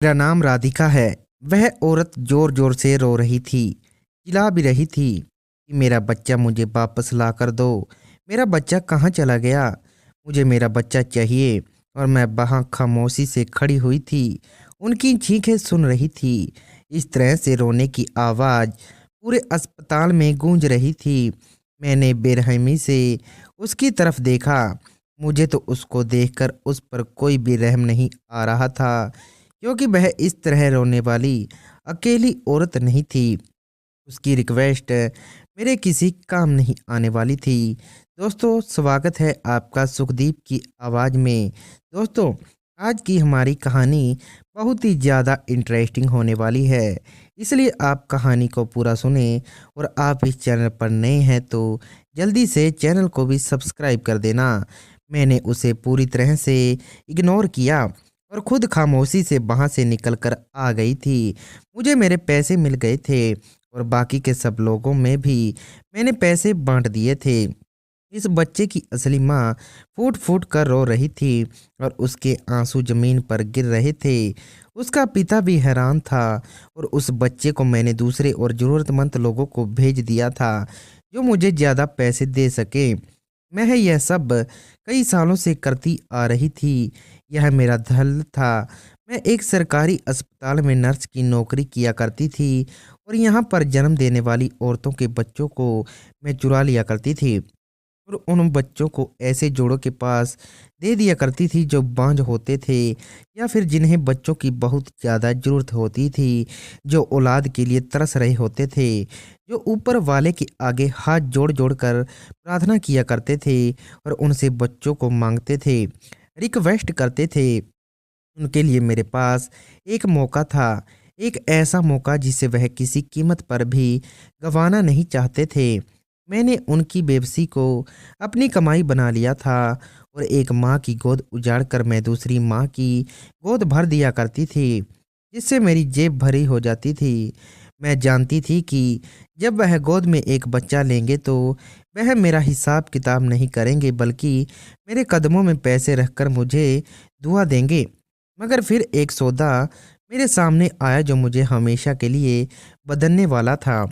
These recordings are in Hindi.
मेरा नाम राधिका है। वह औरत जोर जोर से रो रही थी, चिल्ला भी रही थी कि मेरा बच्चा मुझे वापस ला कर दो। मेरा बच्चा कहाँ चला गया? मुझे मेरा बच्चा चाहिए। और मैं वहाँ खामोशी से खड़ी हुई थी, उनकी चीखें सुन रही थी। इस तरह से रोने की आवाज़ पूरे अस्पताल में गूंज रही थी। मैंने बेरहमी से उसकी तरफ देखा। मुझे तो उसको देखकर उस पर कोई भी रहम नहीं आ रहा था, क्योंकि वह इस तरह रोने वाली अकेली औरत नहीं थी। उसकी रिक्वेस्ट मेरे किसी काम नहीं आने वाली थी। दोस्तों, स्वागत है आपका सुखदीप की आवाज़ में। दोस्तों, आज की हमारी कहानी बहुत ही ज़्यादा इंटरेस्टिंग होने वाली है, इसलिए आप कहानी को पूरा सुने। और आप इस चैनल पर नए हैं तो जल्दी से चैनल को भी सब्सक्राइब कर देना। मैंने उसे पूरी तरह से इग्नोर किया और खुद खामोशी से वहाँ से निकल कर आ गई थी। मुझे मेरे पैसे मिल गए थे और बाकी के सब लोगों में भी मैंने पैसे बांट दिए थे। इस बच्चे की असली माँ फूट फूट कर रो रही थी और उसके आंसू जमीन पर गिर रहे थे। उसका पिता भी हैरान था और उस बच्चे को मैंने दूसरे और ज़रूरतमंद लोगों को भेज दिया था जो मुझे ज़्यादा पैसे दे सके। मैं यह सब कई सालों से करती आ रही थी। यह मेरा धल था। मैं एक सरकारी अस्पताल में नर्स की नौकरी किया करती थी और यहाँ पर जन्म देने वाली औरतों के बच्चों को मैं चुरा लिया करती थी और उन बच्चों को ऐसे जोड़ों के पास दे दिया करती थी जो बांझ होते थे या फिर जिन्हें बच्चों की बहुत ज़्यादा ज़रूरत होती थी, जो औलाद के लिए तरस रहे होते थे, जो ऊपर वाले के आगे हाथ जोड़ जोड़ कर प्रार्थना किया करते थे और उनसे बच्चों को मांगते थे, रिक्वेस्ट करते थे। उनके लिए मेरे पास एक मौका था, एक ऐसा मौका जिसे वह किसी कीमत पर भी गंवाना नहीं चाहते थे। मैंने उनकी बेबसी को अपनी कमाई बना लिया था और एक माँ की गोद उजाड़ कर मैं दूसरी माँ की गोद भर दिया करती थी, जिससे मेरी जेब भरी हो जाती थी। मैं जानती थी कि जब वह गोद में एक बच्चा लेंगे तो वह मेरा हिसाब किताब नहीं करेंगे, बल्कि मेरे कदमों में पैसे रखकर मुझे दुआ देंगे। मगर फिर एक सौदा मेरे सामने आया जो मुझे हमेशा के लिए बदलने वाला था।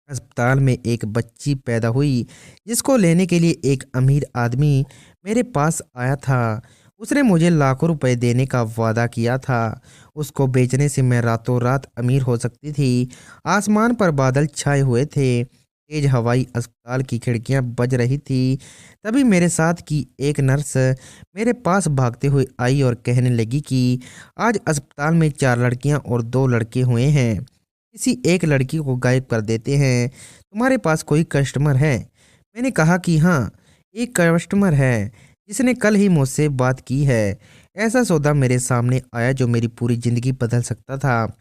अस्पताल में एक बच्ची पैदा हुई जिसको लेने के लिए एक अमीर आदमी मेरे पास आया था। उसने मुझे लाखों रुपए देने का वादा किया था। उसको बेचने से मैं रातों रात अमीर हो सकती थी। आसमान पर बादल छाए हुए थे, तेज हवाई अस्पताल की खिड़कियां बज रही थी। तभी मेरे साथ की एक नर्स मेरे पास भागते हुए आई और कहने लगी कि आज अस्पताल में 4 लड़कियां और 2 लड़के हुए हैं, किसी एक लड़की को गायब कर देते हैं। तुम्हारे पास कोई कस्टमर है? मैंने कहा कि हाँ, एक कस्टमर है जिसने कल ही मुझसे बात की है। ऐसा सौदा मेरे सामने आया जो मेरी पूरी ज़िंदगी बदल सकता था।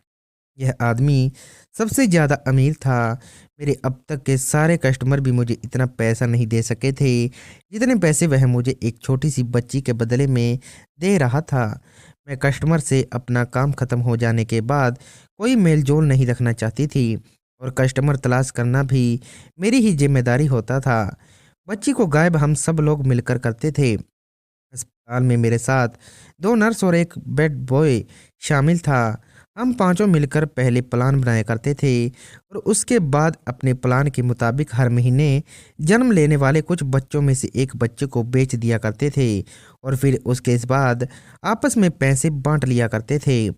यह आदमी सबसे ज़्यादा अमीर था। मेरे अब तक के सारे कस्टमर भी मुझे इतना पैसा नहीं दे सके थे जितने पैसे वह मुझे एक छोटी सी बच्ची के बदले में दे रहा था। मैं कस्टमर से अपना काम ख़त्म हो जाने के बाद कोई मेल जोल नहीं रखना चाहती थी और कस्टमर तलाश करना भी मेरी ही जिम्मेदारी होता था। बच्ची को गायब हम सब लोग मिलकर करते थे। अस्पताल में मेरे साथ 2 नर्स और एक बेड बॉय शामिल था। हम पांचों मिलकर पहले प्लान बनाया करते थे और उसके बाद अपने प्लान के मुताबिक हर महीने जन्म लेने वाले कुछ बच्चों में से एक बच्चे को बेच दिया करते थे और फिर उसके इस बाद आपस में पैसे बांट लिया करते थे।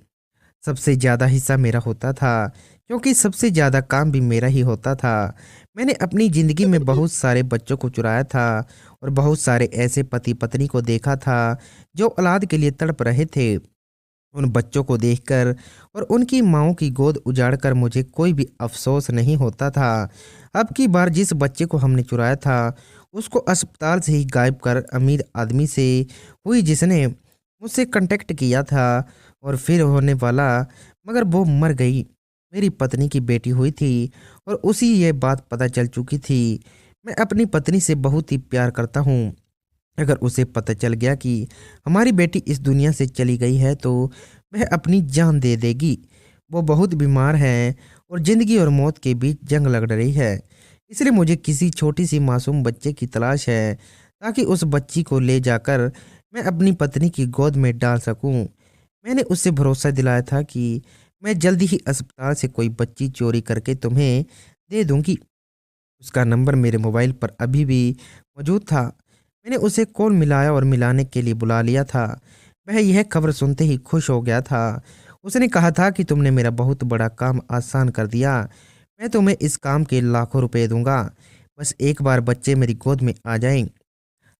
सबसे ज़्यादा हिस्सा मेरा होता था, क्योंकि सबसे ज़्यादा काम भी मेरा ही होता था। मैंने अपनी ज़िंदगी में बहुत सारे बच्चों को चुराया था और बहुत सारे ऐसे पति पत्नी को देखा था जो औलाद के लिए तड़प रहे थे। उन बच्चों को देखकर और उनकी माँओं की गोद उजाड़कर मुझे कोई भी अफसोस नहीं होता था। अब की बार जिस बच्चे को हमने चुराया था उसको अस्पताल से ही गायब कर अमीर आदमी से हुई जिसने मुझसे कांटेक्ट किया था और फिर होने वाला, मगर वो मर गई। मेरी पत्नी की बेटी हुई थी और उसी ये बात पता चल चुकी थी। मैं अपनी पत्नी से बहुत ही प्यार करता हूँ। अगर उसे पता चल गया कि हमारी बेटी इस दुनिया से चली गई है तो वह अपनी जान दे देगी। वो बहुत बीमार है और ज़िंदगी और मौत के बीच जंग लड़ रही है। इसलिए मुझे किसी छोटी सी मासूम बच्चे की तलाश है ताकि उस बच्ची को ले जाकर मैं अपनी पत्नी की गोद में डाल सकूं। मैंने उससे भरोसा दिलाया था कि मैं जल्दी ही अस्पताल से कोई बच्ची चोरी करके तुम्हें दे दूंगी। उसका नंबर मेरे मोबाइल पर अभी भी मौजूद था। मैंने उसे कॉल मिलाया और मिलाने के लिए बुला लिया था। वह यह खबर सुनते ही खुश हो गया था। उसने कहा था कि तुमने मेरा बहुत बड़ा काम आसान कर दिया। मैं तुम्हें इस काम के लाखों रुपए दूंगा। बस एक बार बच्चे मेरी गोद में आ जाएं।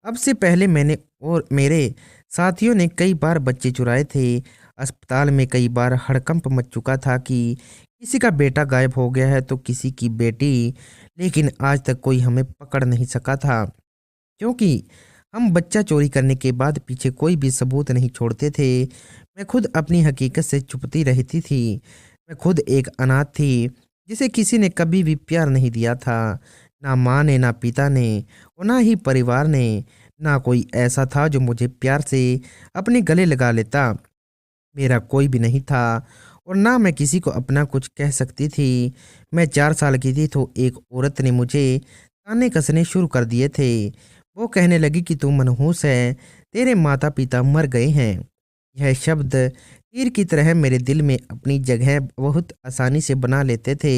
अब से पहले मैंने और मेरे साथियों ने कई बार बच्चे चुराए थे। अस्पताल में कई बार हड़कंप मच चुका था कि किसी का बेटा गायब हो गया है तो किसी की बेटी। लेकिन आज तक कोई हमें पकड़ नहीं सका था, क्योंकि हम बच्चा चोरी करने के बाद पीछे कोई भी सबूत नहीं छोड़ते थे। मैं खुद अपनी हकीकत से छुपती रहती थी। मैं खुद एक अनाथ थी जिसे किसी ने कभी भी प्यार नहीं दिया था। ना माँ ने, ना पिता ने, और ना ही परिवार ने। ना कोई ऐसा था जो मुझे प्यार से अपने गले लगा लेता। मेरा कोई भी नहीं था, और ना मैं किसी को अपना कुछ कह सकती थी। मैं 4 साल की थी तो एक औरत ने मुझे ताने कसने शुरू कर दिए थे। वो कहने लगी कि तू मनहूस है, तेरे माता पिता मर गए हैं। यह शब्द तीर की तरह मेरे दिल में अपनी जगह बहुत आसानी से बना लेते थे।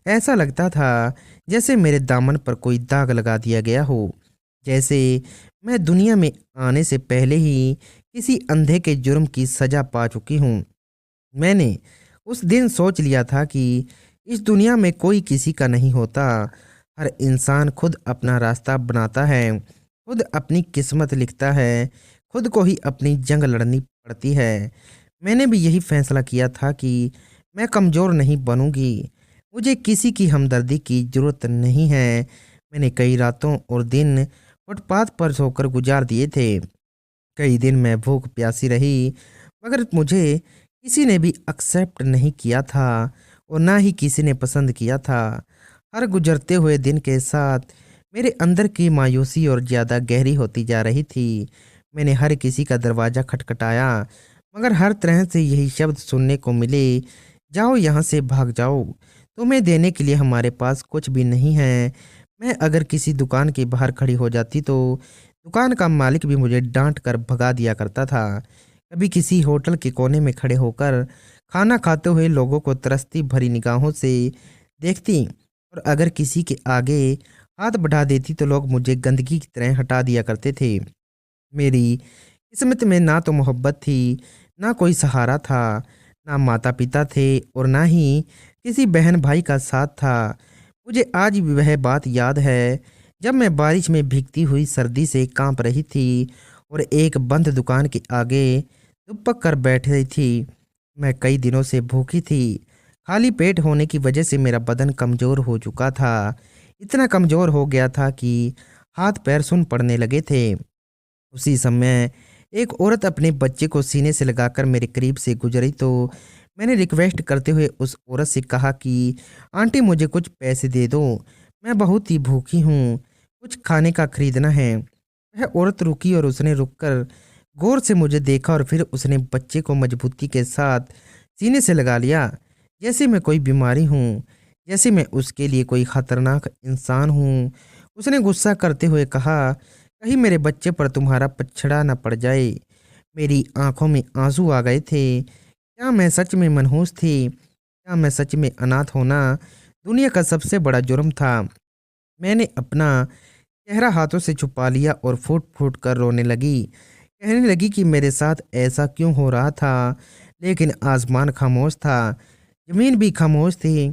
ऐसा लगता था जैसे मेरे दामन पर कोई दाग लगा दिया गया हो, जैसे मैं दुनिया में आने से पहले ही किसी अंधे के जुर्म की सजा पा चुकी हूँ। मैंने उस दिन सोच लिया था कि इस दुनिया में कोई किसी का नहीं होता। हर इंसान खुद अपना रास्ता बनाता है, खुद अपनी किस्मत लिखता है, खुद को ही अपनी जंग लड़नी पड़ती है। मैंने भी यही फैसला किया था कि मैं कमज़ोर नहीं बनूंगी। मुझे किसी की हमदर्दी की ज़रूरत नहीं है। मैंने कई रातों और दिन फुटपाथ पर सोकर गुजार दिए थे। कई दिन मैं भूख प्यासी रही, मगर मुझे किसी ने भी एक्सेप्ट नहीं किया था, और ना ही किसी ने पसंद किया था। हर गुजरते हुए दिन के साथ मेरे अंदर की मायूसी और ज़्यादा गहरी होती जा रही थी। मैंने हर किसी का दरवाज़ा खटखटाया, मगर हर तरह से यही शब्द सुनने को मिले, जाओ यहाँ से, भाग जाओ। तुम्हें देने के लिए हमारे पास कुछ भी नहीं है। मैं अगर किसी दुकान के बाहर खड़ी हो जाती तो दुकान का मालिक भी मुझे डांट कर भगा दिया करता था। कभी किसी होटल के कोने में खड़े होकर खाना खाते हुए लोगों को तरसती भरी निगाहों से देखती, और अगर किसी के आगे हाथ बढ़ा देती तो लोग मुझे गंदगी की तरह हटा दिया करते थे। मेरी किस्मत में ना तो मोहब्बत थी, ना कोई सहारा था, ना माता पिता थे, और ना ही किसी बहन भाई का साथ था। मुझे आज भी वह बात याद है जब मैं बारिश में भीगती हुई सर्दी से कांप रही थी और एक बंद दुकान के आगे दुबक कर बैठ रही थी। मैं कई दिनों से भूखी थी। खाली पेट होने की वजह से मेरा बदन कमज़ोर हो चुका था। इतना कमज़ोर हो गया था कि हाथ पैर सुन पड़ने लगे थे। उसी समय एक औरत अपने बच्चे को सीने से लगाकर मेरे करीब से गुजरी तो मैंने रिक्वेस्ट करते हुए उस औरत से कहा कि आंटी, मुझे कुछ पैसे दे दो, मैं बहुत ही भूखी हूँ, कुछ खाने का खरीदना है। वह औरत रुकी और उसने रुककर गौर से मुझे देखा, और फिर उसने बच्चे को मजबूती के साथ सीने से लगा लिया, जैसे मैं कोई बीमारी हूँ, जैसे मैं उसके लिए कोई खतरनाक इंसान हूँ। उसने गुस्सा करते हुए कहा, कहीं मेरे बच्चे पर तुम्हारा पछड़ा न पड़ जाए। मेरी आंखों में आंसू आ गए थे। क्या मैं सच में मनहूस थी? क्या मैं सच में अनाथ होना दुनिया का सबसे बड़ा जुर्म था? मैंने अपना चेहरा हाथों से छुपा लिया और फूट फूट कर रोने लगी। कहने लगी कि मेरे साथ ऐसा क्यों हो रहा था। लेकिन आसमान खामोश था, ज़मीन भी खामोश थी,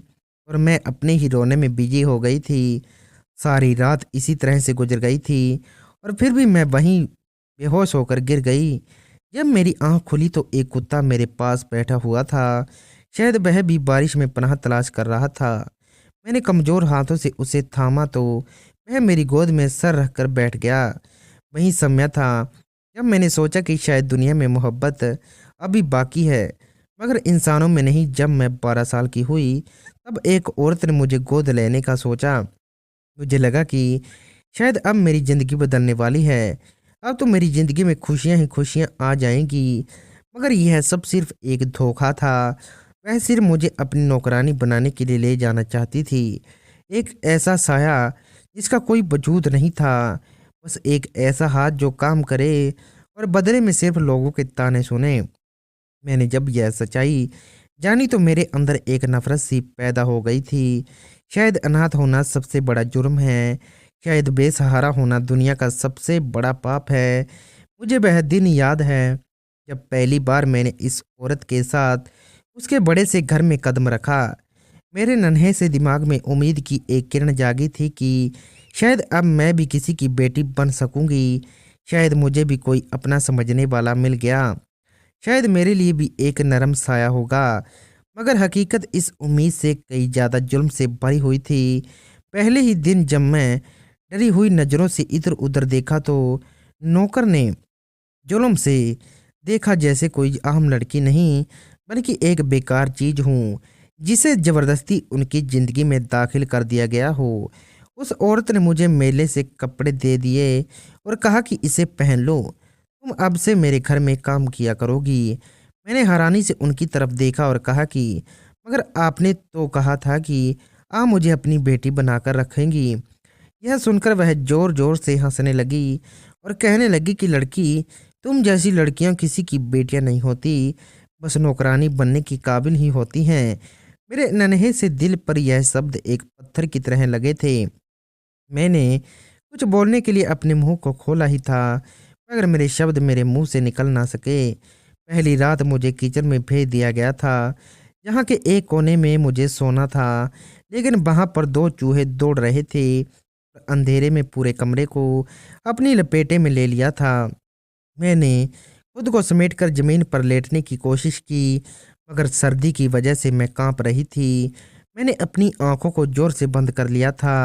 और मैं अपने ही रोने में बिजी हो गई थी। सारी रात इसी तरह से गुजर गई थी, और फिर भी मैं वहीं बेहोश होकर गिर गई। जब मेरी आंख खुली तो एक कुत्ता मेरे पास बैठा हुआ था। शायद वह भी बारिश में पनाह तलाश कर रहा था। मैंने कमज़ोर हाथों से उसे थामा तो वह मेरी गोद में सर रखकर बैठ गया। वही समय था जब मैंने सोचा कि शायद दुनिया में मोहब्बत अभी बाकी है, मगर इंसानों में नहीं। जब मैं 12 साल की हुई तब एक औरत ने मुझे गोद लेने का सोचा। मुझे लगा कि शायद अब मेरी ज़िंदगी बदलने वाली है। अब तो मेरी ज़िंदगी में खुशियां ही खुशियां आ जाएंगी। मगर यह सब सिर्फ एक धोखा था। वह सिर्फ मुझे अपनी नौकरानी बनाने के लिए ले जाना चाहती थी। एक ऐसा साया जिसका कोई वजूद नहीं था, बस एक ऐसा हाथ जो काम करे और बदले में सिर्फ लोगों के ताने सुने। मैंने जब यह सच्चाई जानी तो मेरे अंदर एक नफरत सी पैदा हो गई थी। शायद अनाथ होना सबसे बड़ा जुर्म है, शायद बेसहारा होना दुनिया का सबसे बड़ा पाप है। मुझे वह दिन याद है जब पहली बार मैंने इस औरत के साथ उसके बड़े से घर में कदम रखा। मेरे नन्हे से दिमाग में उम्मीद की एक किरण जागी थी कि शायद अब मैं भी किसी की बेटी बन सकूंगी। शायद मुझे भी कोई अपना समझने वाला मिल गया। शायद मेरे लिए भी एक नरम साया होगा। मगर हकीकत इस उम्मीद से कई ज़्यादा जुल्म से भरी हुई थी। पहले ही दिन जब मैं डरी हुई नज़रों से इधर उधर देखा तो नौकर ने जुल्म से देखा जैसे कोई आम लड़की नहीं बल्कि एक बेकार चीज हूँ जिसे जबरदस्ती उनकी जिंदगी में दाखिल कर दिया गया हो। उस औरत ने मुझे मेले से कपड़े दे दिए और कहा कि इसे पहन लो, तुम अब से मेरे घर में काम किया करोगी। मैंने हैरानी से उनकी तरफ देखा और कहा कि मगर आपने तो कहा था कि आप मुझे अपनी बेटी बनाकर रखेंगी। यह सुनकर वह जोर जोर से हंसने लगी और कहने लगी कि लड़की, तुम जैसी लड़कियां किसी की बेटियां नहीं होती, बस नौकरानी बनने की काबिल ही होती हैं। मेरे नन्हे से दिल पर यह शब्द एक पत्थर की तरह लगे थे। मैंने कुछ बोलने के लिए अपने मुंह को खोला ही था, मगर मेरे शब्द मेरे मुंह से निकल ना सके। पहली रात मुझे किचन में भेज दिया गया था, जहाँ के एक कोने में मुझे सोना था, लेकिन वहाँ पर दो चूहे दौड़ रहे थे। अंधेरे में पूरे कमरे को अपनी लपेटे में ले लिया था। मैंने खुद को समेटकर जमीन पर लेटने की कोशिश की, मगर सर्दी की वजह से मैं कांप रही थी। मैंने अपनी आंखों को जोर से बंद कर लिया था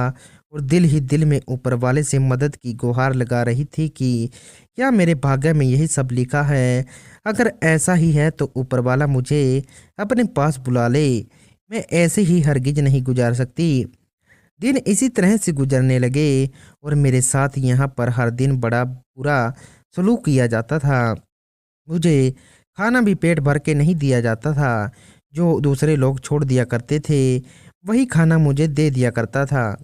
और दिल ही दिल में ऊपर वाले से मदद की गुहार लगा रही थी कि क्या मेरे भाग्य में यही सब लिखा है। अगर ऐसा ही है तो ऊपर वाला मुझे अपने पास बुला ले। मैं ऐसे ही हरगिज नहीं गुजार सकती। दिन इसी तरह से गुजरने लगे और मेरे साथ यहाँ पर हर दिन बड़ा बुरा सलूक किया जाता था। मुझे खाना भी पेट भर के नहीं दिया जाता था। जो दूसरे लोग छोड़ दिया करते थे वही खाना मुझे दे दिया करता था।